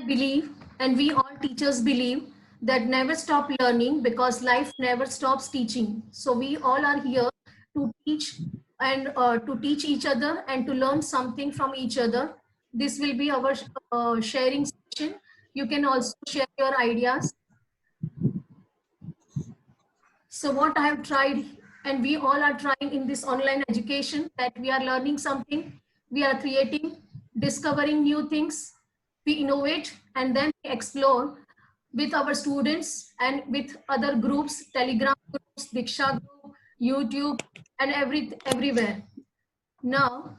believe, and we all teachers believe, that never stop learning because life never stops teaching. So we all are here to teach and to teach each other and to learn something from each other. This will be our sharing session. You can also share your ideas. So what I have tried, and we all are trying in this online education, that we are learning something, we are creating, discovering new things, we innovate, and then we explore with our students and with other groups, Telegram groups, Diksha group, YouTube, and everywhere. Now,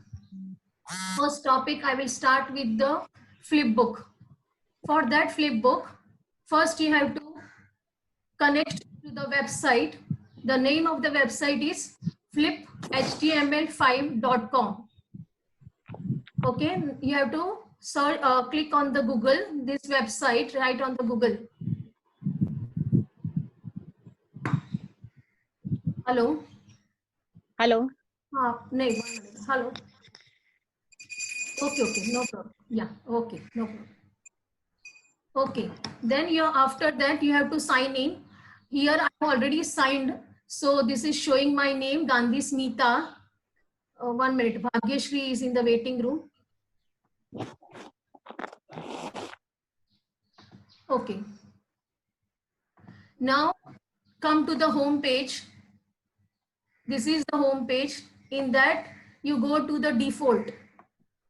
first topic, I will start with the flip book. For that flip book, first you have to connect to the website. The name of the website is fliphtml5.com. Okay, you have to search, click on the Google, this website, right on the Google. Hello. Hello. No, 1 minute. Hello. Okay, no problem. Yeah, okay, no problem. Okay, then after that you have to sign in. Here I have already signed. So this is showing my name, Gandhi Smita. 1 minute, Bhagyashri is in the waiting room. Okay. Now come to the home page. This is the home page. In that you go to the default,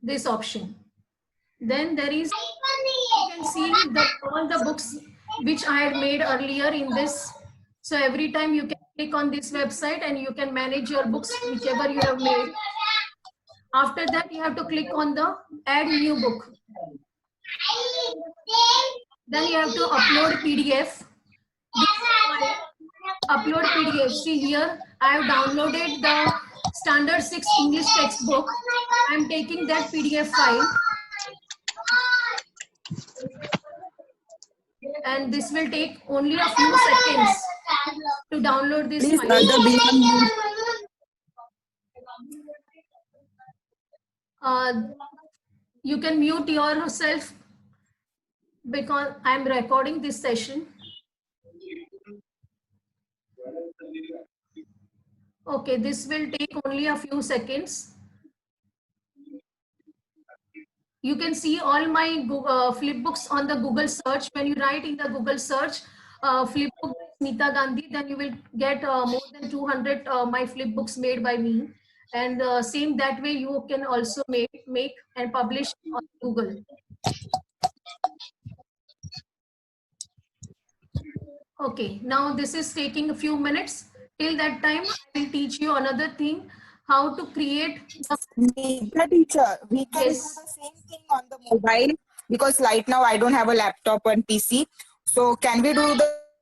this option. Then there is, you can see all the books which I had made earlier in this. So every time you can click on this website and you can manage your books, whichever you have made. After that, you have to click on the add new book. Then you have to upload PDF. Upload PDF. See here, I have downloaded the Standard 6 English textbook. I am taking that PDF file. And this will take only a few seconds to download this file. You can mute yourself because I am recording this session. Okay, this will take only a few seconds. You can see all my flip books on the Google search. When you write in the Google search, flip book Smita Gandhi, then you will get more than 200 my flip books made by me. And same that way you can also make and publish on Google. Okay, now this is taking a few minutes. Till that time, I will teach you another thing, how to create the teacher. We can do the same thing on the mobile, because right now I don't have a laptop and PC. So can we do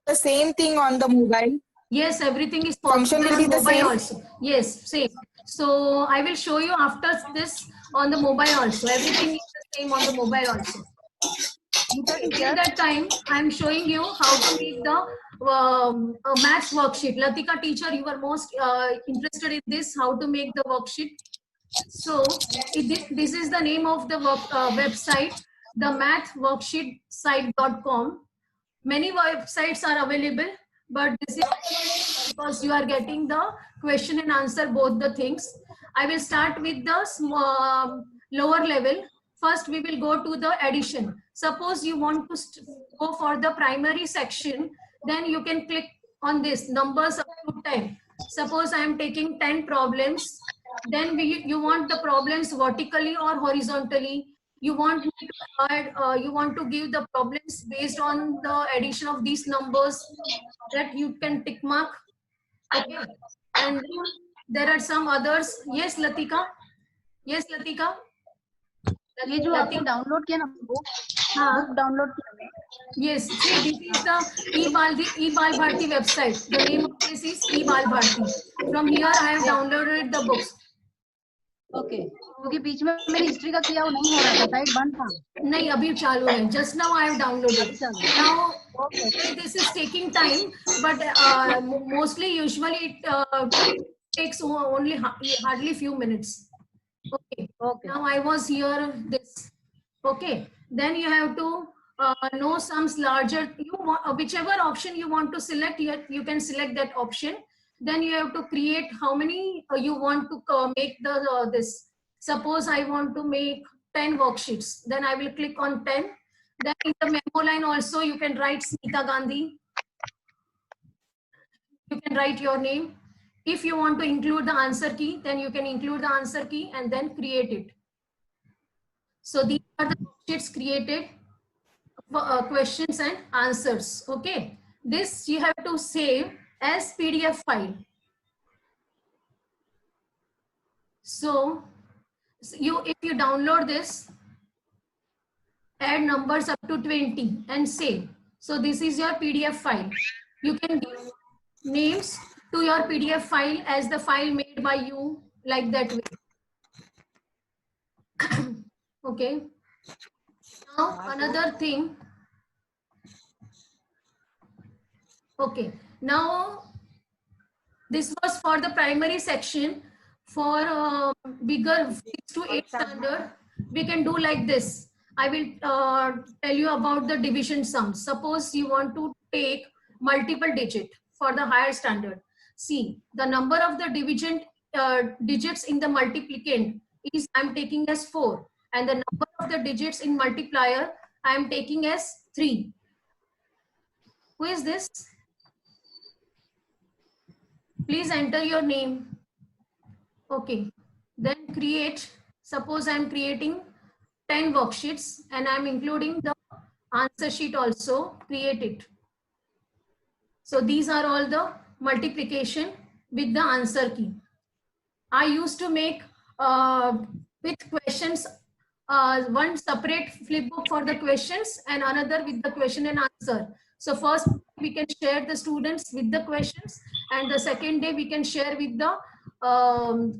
the same thing on the mobile? Yes, everything is possible. Function will be the same also. Yes, same. So I will show you after this on the mobile also. Everything is the same on the mobile also. Till that time, I am showing you how to make the maths worksheet. Latika teacher, you are most interested in this, how to make the worksheet. So this is the name of the website, the mathworksheetsite.com. Many websites are available, but this is because you are getting the question and answer, both the things. I will start with the lower level. First, we will go to the addition. Suppose you want to go for the primary section, then you can click on this, numbers up to 10. Suppose I am taking 10 problems, then you want the problems vertically or horizontally. You want me to add, you want to give the problems based on the addition of these numbers, that you can tick mark. Okay. And there are some others. Yes, Latika. Yes, Latika. ये जो आपने download किया ना book download किया. Yes, see, this is the eBal Bharti website. The name of this is eBal Bharti. From here I have downloaded the books. Okay. क्योंकि बीच में मेरी history का किया वो नहीं हो रहा था, साइट बंद था. नहीं, अभी चालू है. Just now I have downloaded. Now this is taking time, but usually it takes only hardly few minutes. Okay. Now I was here this. Okay. Then you have to no sums larger, whichever option you want to select, you can select that option. Then you have to create how many you want to make this. Suppose I want to make 10 worksheets, then I will click on 10. Then in the memo line also you can write Smita Gandhi. You can write your name. If you want to include the answer key, then you can include the answer key and then create it. So these are the worksheets created for questions and answers. Okay, this you have to save as PDF file. So if you download this, add numbers up to 20 and save. So this is your PDF file. You can give names to your PDF file as the file made by you, like that way. Okay. Now another thing. Okay. Now this was for the primary section. For bigger 6 to 8 standard, we can do like this. I will tell you about the division sums. Suppose you want to take multiple digit for the higher standard. See, the number of the division digits in the multiplicand is I'm taking as 4, and the number of the digits in multiplier I am taking as 3. Who is this? Please enter your name. Okay, then create. Suppose I'm creating 10 worksheets and I'm including the answer sheet also. Create it. So these are all the multiplication with the answer key. I used to make with questions one separate flipbook for the questions and another with the question and answer. So first we can share the students with the questions, and the second day we can share with the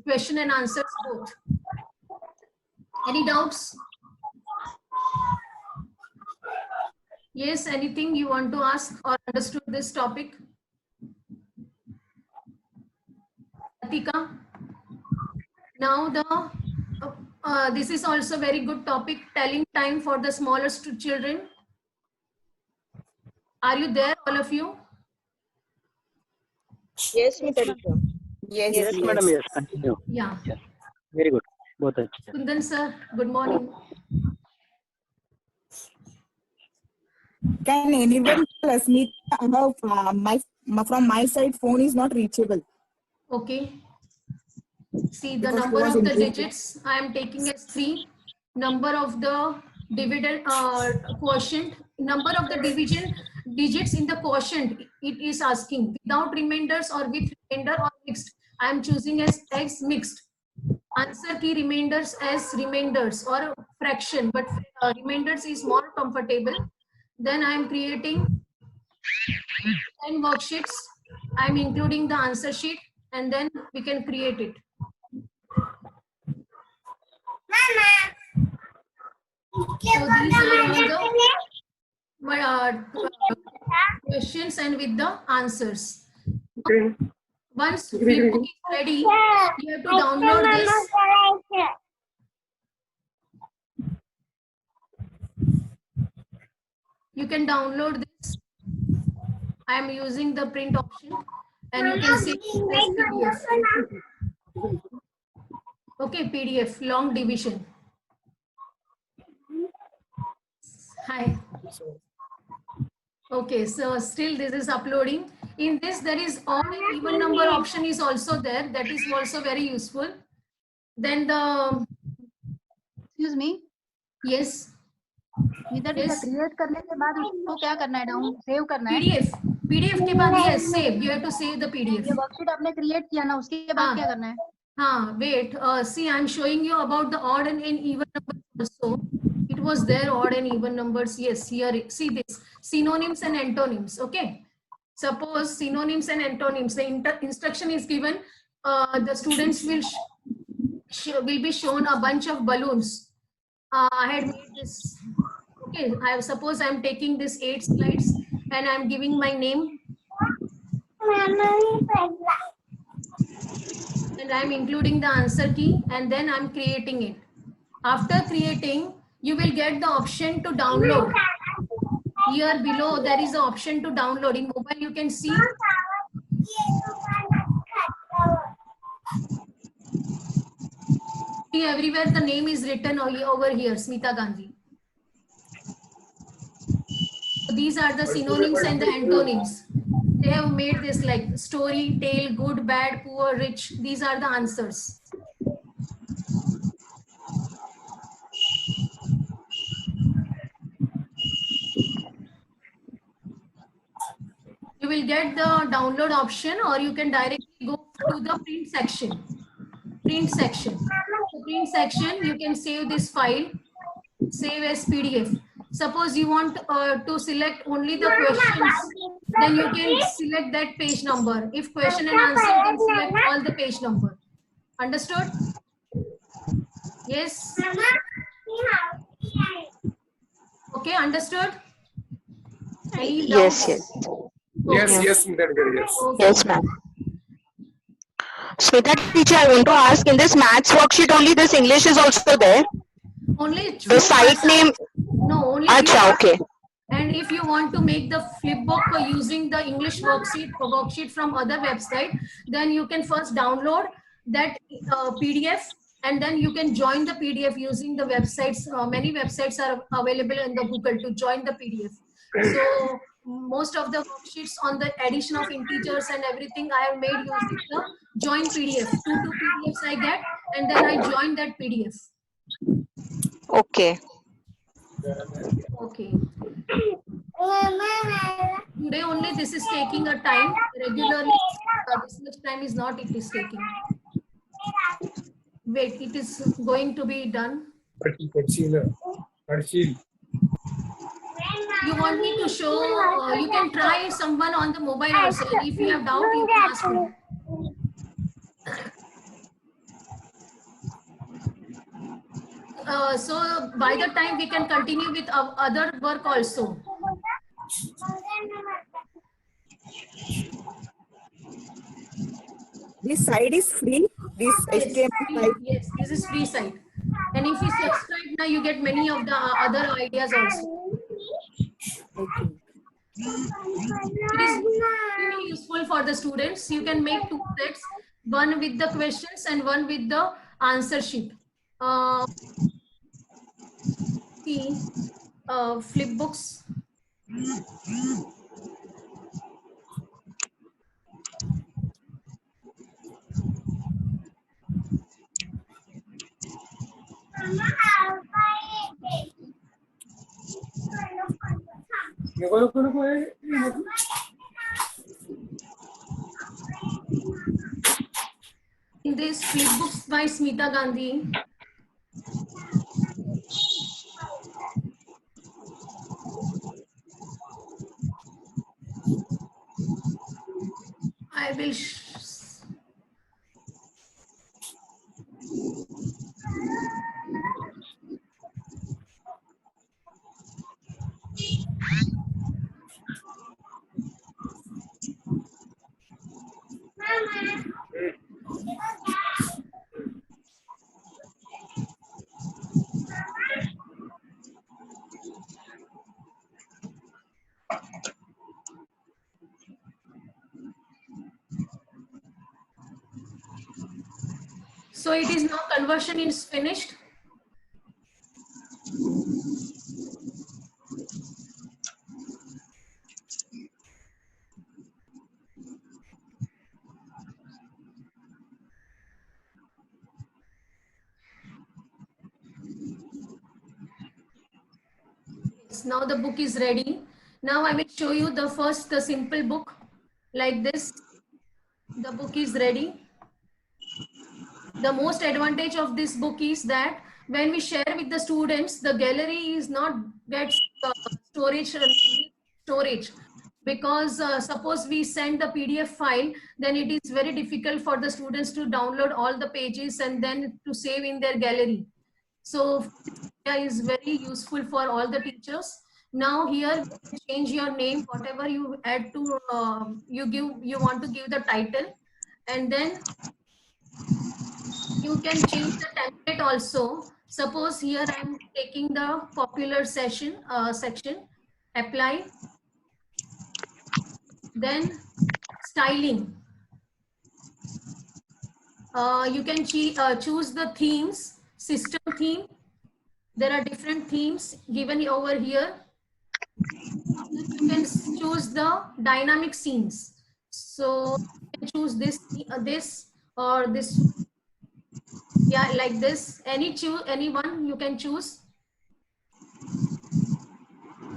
question and answers both. Any doubts? Yes, anything you want to ask or understood this topic? Atika? Now this is also very good topic, telling time for the smallest children. Are you there, all of you? Yes, Mr. Yes, Yes, madam. Yes, continue. Yeah. Yes. Very good. Both are. Kundan sir, good morning. Can anyone tell us me about from my side phone is not reachable? Okay. See, the Because number it was of the increased. digits I am taking as 3. Number of the dividend quotient, number of the division digits in the quotient, it is asking without remainders or with remainder or mixed. I am choosing as X mixed. Answer key remainders as remainders or fraction, but remainders is more comfortable. Then I am creating 10 worksheets. I am including the answer sheet, and then we can create it. So these are all the questions and with the answers. Once flipbook is ready, you have to download this. You can download this. I am using the print option, and you can see this PDF. Okay, PDF, long division. Hi. Okay, so still this is uploading. In this, there is odd and even number option is also there. That is also very useful. Then the, Excuse me. yes, इधर Yes. Create करने के बाद उसको क्या करना है? Down save करना है? PDF के बाद yes, save. You have to save the PDF. ये वर्कशीट आपने क्रिएट किया ना, उसके बाद हाँ. क्या करना है? Wait, see, I'm showing you about the odd and even numbers also. It was there, odd and even numbers. Yes, here, see this, synonyms and antonyms. Okay. Suppose synonyms and antonyms, the instruction is given, the students will be shown a bunch of balloons. I had made this. Okay, suppose I'm taking this 8 slides and I'm giving my name. And I'm including the answer key, and then I'm creating it. After creating, you will get the option to download. Here below there is an option to download. In mobile you can see everywhere the name is written over here, Smita Gandhi. So these are the synonyms and the antonyms. They have made this like story, tale, good, bad, poor, rich. These are the answers. You will get the download option, or you can directly go to the print section. Print section. The print section, you can save this file, save as PDF. Suppose you want to select only the questions, then you can select that page number. If question and answer, then select all the page number. Understood? Yes? Okay, understood? Any Yes, doubts? yes. Yes, Smita teacher, yes. Okay. Yes, ma'am. Smita teacher, I want to ask, in this maths worksheet only this English is also there? Only The site name? No, only Acha, okay. And if you want to make the flipbook using the English worksheet from other website, then you can first download that PDF, and then you can join the PDF using the websites. Many websites are available in the Google to join the PDF. So most of the worksheets on the addition of integers and everything I have made using the join PDF. Two PDFs I get, and then I join that PDF. Okay. Okay. Today only this is taking a time. Regularly, this much time is not it is taking. Wait, it is going to be done. You want me to show, you can try someone on the mobile also. If you have doubt, you can ask me. So by the time we can continue with our other work also. This site is free. This HTML site. Yes, this is free site. And if you subscribe now, you get many of the other ideas also. Okay. It is really useful for the students. You can make two sets, one with the questions and one with the answer sheet. See, flip books. In this flip books by Smita Gandhi. I will So it is now conversion is finished. Yes, now the book is ready. Now I will show you the simple book like this. The book is ready. The most advantage of this book is that when we share with the students, the gallery is not gets storage, because suppose we send the PDF file, then it is very difficult for the students to download all the pages and then to save in their gallery. So it is very useful for all the teachers. Now here change your name, whatever you add to you want to give the title, and then you can change the template also. Suppose here I am taking the popular section. apply, then styling. You can choose the themes, system theme. There are different themes given over here. You can choose the dynamic scenes. So you can choose this or this. Yeah, like this. Any one you can choose.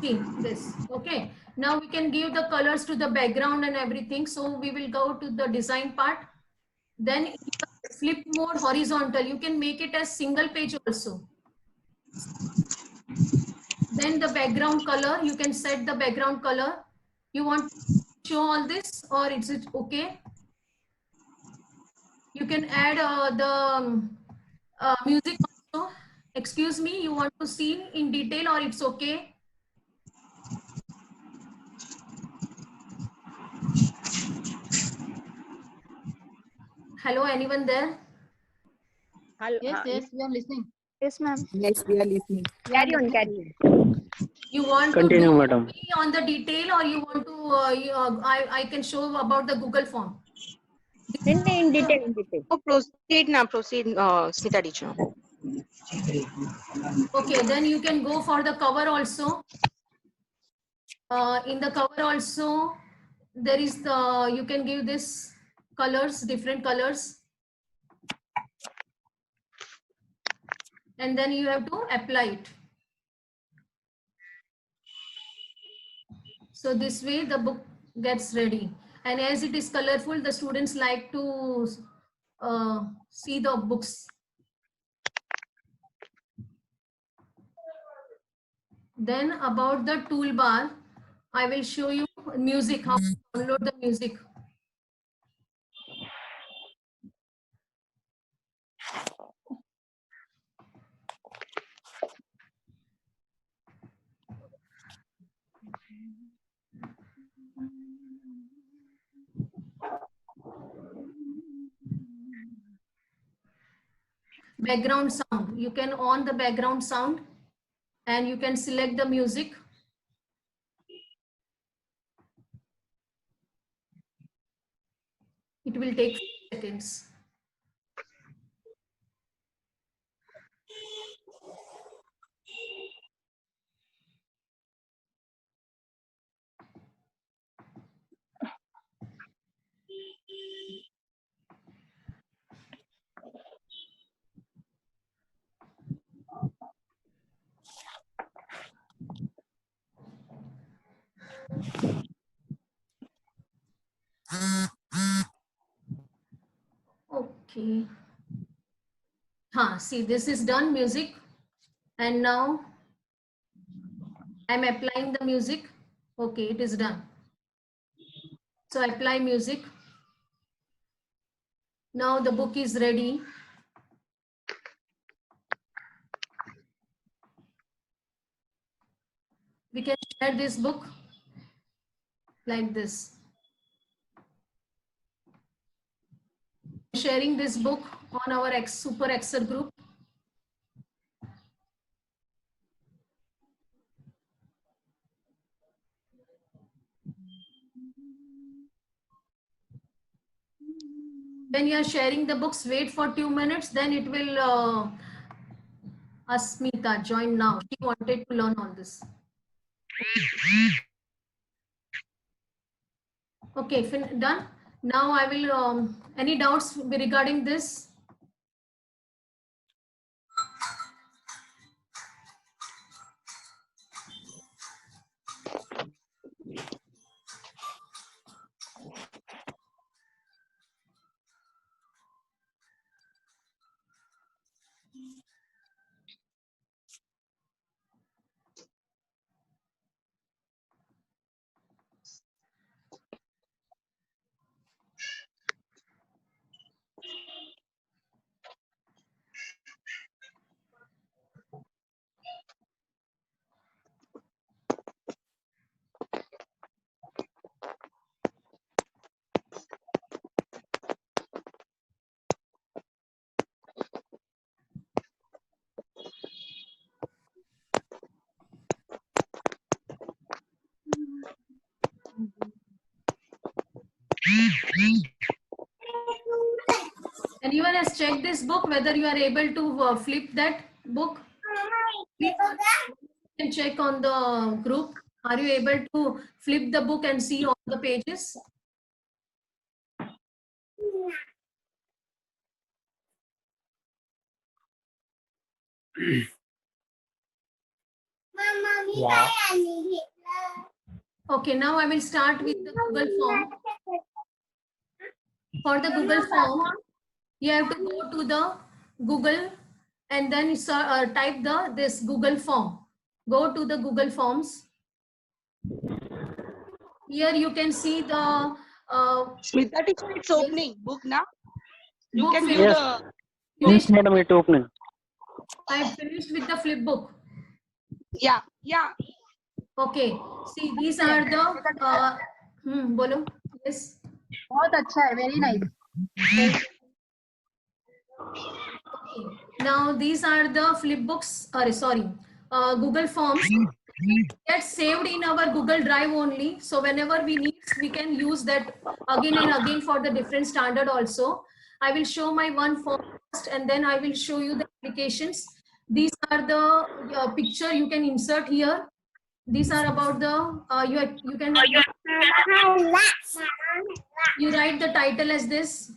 See this. Okay. Now we can give the colors to the background and everything. So we will go to the design part. Then flip mode horizontal. You can make it as single page also. Then the background color, you can set the background color. You want to show all this or is it okay? You can add the music also. Excuse me, you want to see in detail or it's okay? Hello, anyone there? Yes, we are listening. Yes, ma'am. Yes, we are listening. We are Carry on, listening. carry on. You want Continue, to do madam. only on the detail or you want to, I can show about the Google form. In detail, in detail. Oh, proceed now, proceed, Smita teacher. Okay, then you can go for the cover also. In the cover also, there is the, you can give this colors, different colors. And then you have to apply it. So this way the book gets ready. And as it is colorful, the students like to see the books. Then about the toolbar, I will show you music, how to download the music. Background sound, you can on the background sound and you can select the music. It will take seconds. Okay. See, this is done music. And now I'm applying the music. Okay, it is done. So apply music. Now the book is ready. We can share this book like this. Sharing this book on our Super Excel group. When you are sharing the books, wait for 2 minutes, then it will Asmita join now. She wanted to learn all this. Okay, done. Now I will, any doubts regarding this? Anyone has checked this book, whether you are able to flip that book? You can check on the group. Are you able to flip the book and see all the pages? Yeah. Okay, now I will start with the Google form. For the Google form, you have to go to the Google and then type this Google form. Go to the Google Forms. Here you can see the Smita teacher, it's opening book now. You book can flip. view Yes. the Yes, Finished. madam, it opening. I finished with the flip book. yeah. Okay. See, these are the bolo. Yes. बहुत अच्छा है, very nice. Okay. Now these are the flip books. Sorry, Google Forms. Get saved in our Google Drive only. So whenever we need, we can use that again and again for the different standard also. I will show my one form first and then I will show you the applications. These are the picture you can insert here. These are about the, you can, you write the title as this,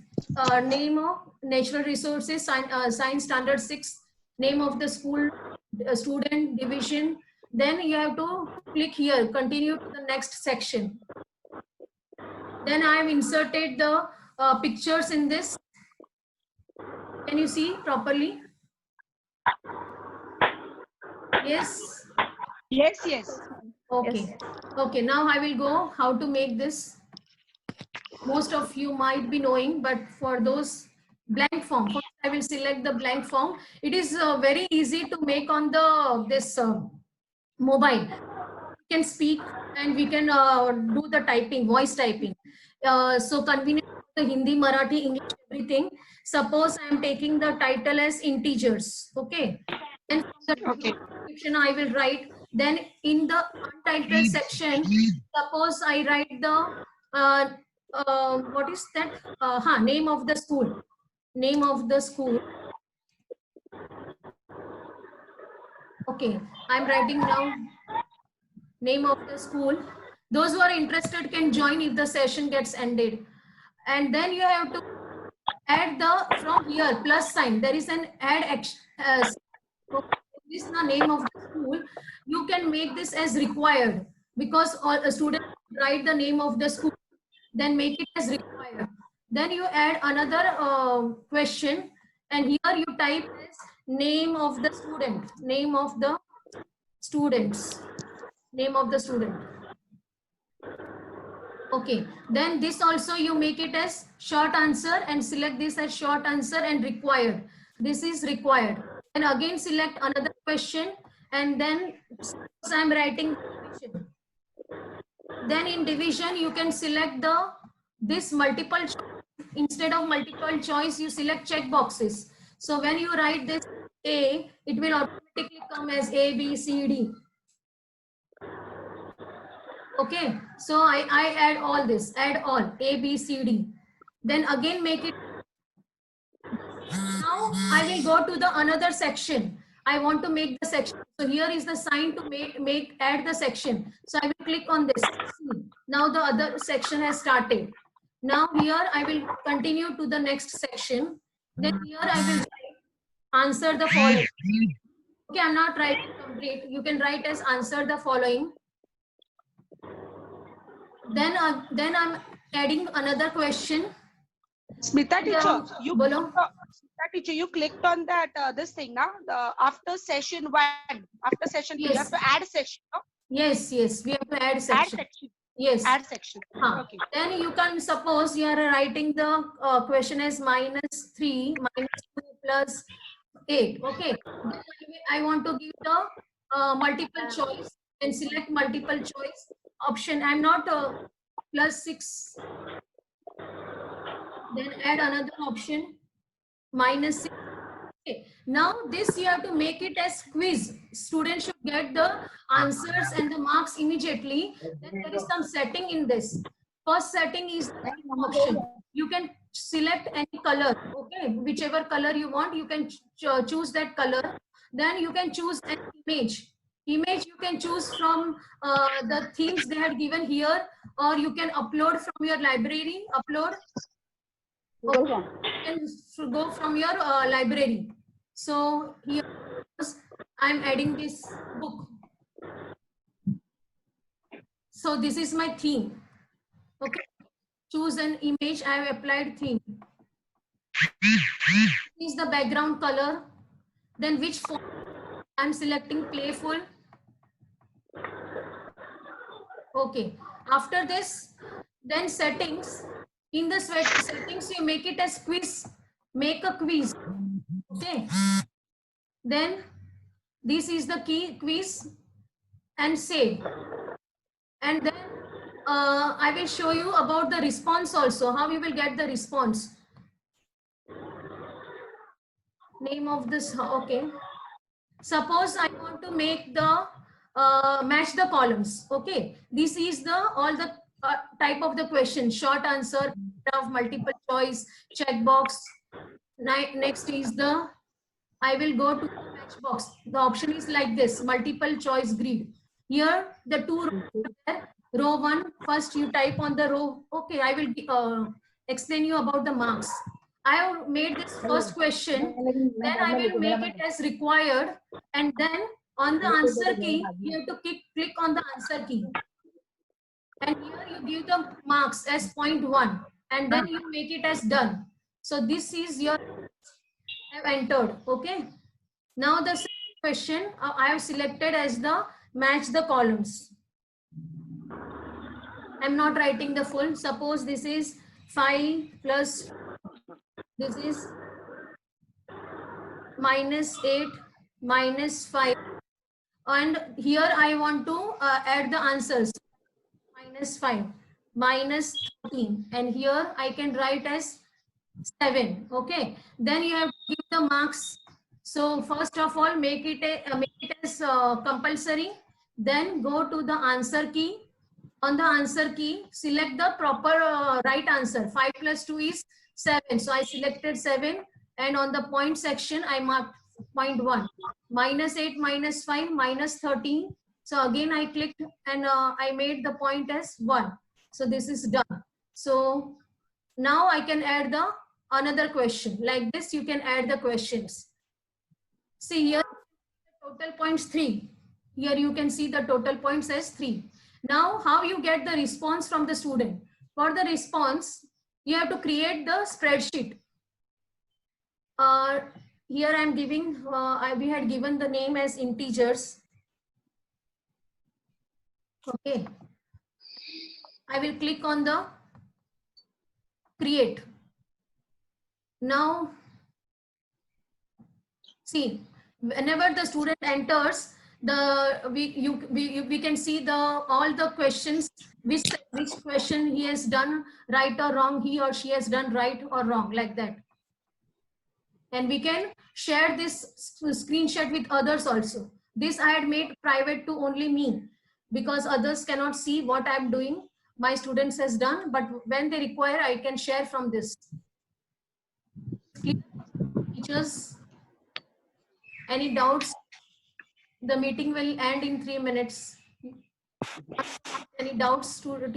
name of natural resources, science standard 6, name of the school, student, division. Then you have to click here, continue to the next section. Then I have inserted the pictures in this. Can you see properly? Yes. Yes. Okay. Okay. Now I will go how to make this. Most of you might be knowing, but for those blank form, first I will select the blank form. It is very easy to make on the this mobile. We can speak and we can do the typing, voice typing. So convenient the Hindi, Marathi, English, everything. Suppose I am taking the title as integers. Okay. Then from the Okay. description I will write. Then in the untitled section, suppose I write the what is that? Name of the school. Name of the school. Okay, I'm writing now name of the school. Those who are interested can join if the session gets ended. And then you have to add the, from here, plus sign. There is an add action. This is the name of the school. You can make this as required because all a student write the name of the school, then make it as required. Then you add another question and here you type as name of the student, name of the students, name of the student. Okay, then this also you make it as short answer and select this as short answer and required. This is required. And again select another question and then I'm writing division. Then in division you can select the this multiple instead of multiple choice you select check boxes. So when you write this A, it will automatically come as A, B, C, D. Okay, so I add all this, add all A, B, C, D. Then again make it. Now I will go to the another section. I want to make the section. So here is the sign to add the section. So I will click on this. See, now the other section has started. Now here I will continue to the next section. Then here I will answer the following. Okay, I'm not writing complete. You can write as answer the following. Then I'm adding another question. Smita teacher, Bolo. Smita teacher, you clicked on that this thing now. The after session 1, after session 2, you have to add section. No? Yes, we have to add section. Add section. Yes. Add section. Okay. Then you can suppose you are writing the question as -3, -2 plus 8. Okay. Then I want to give the multiple choice and select multiple choice option. I'm not +6. Then add another option -6. Okay. Now this you have to make it as quiz. Students should get the answers and the marks immediately. Then there is some setting in this. First setting is the option. You can select any color, okay? Whichever color you want, you can choose that color. Then you can choose an image. Image you can choose from the themes they had given here, or you can upload from your library. Upload. Okay. You can go from your library. So here I'm adding this book. So this is my theme. Okay. Choose an image. I have applied theme. This is the background color. Then which font? I'm selecting playful. Okay. After this, then settings. In the settings, you make it as quiz. Make a quiz. Okay. Then this is the key quiz and save. And then I will show you about the response also, how you will get the response. Name of this, okay. Suppose I want to make the match the columns. Okay, this is the all the type of the question: short answer, multiple choice, checkbox. Next is the I will go to the match box. The option is like this: multiple choice grid. Here the two rows are there. Row 1, first you type on the row. Okay, I will explain you about the marks. I have made this first question, then I will make it as required, and then on the answer key, you have to click on the answer key. And here you give the marks as 0.1, and then you make it as done. So this is your I have entered. Okay. Now the second question I have selected as the match the columns. I'm not writing the full. Suppose this is 5 plus this is -8 -5, and here I want to add the answers. -5 -13, and here I can write as 7. Okay, then you have to give the marks. So first of all, make it as compulsory. Then go to the answer key. On the answer key, select the proper right answer. 5 plus 2 is 7. So I selected 7, and on the point section, I marked 0.1. -8 -5 -13. So again, I clicked and I made the point as 1. So this is done. So now I can add the another question. Like this, you can add the questions. See here, total points 3. Here you can see the total points as 3. Now, how you get the response from the student? For the response, you have to create the spreadsheet. Here I am giving, we had given the name as integers. Okay. I will click on the create. Now, see, whenever the student enters, we can see the all the questions, which question he has done right or wrong, he or she has done right or wrong, like that. And we can share this screenshot with others also. This I had made private to only me, because others cannot see what I'm doing, my students has done, but when they require, I can share from this. Teachers, any doubts? The meeting will end in 3 minutes. Any doubts to the teacher?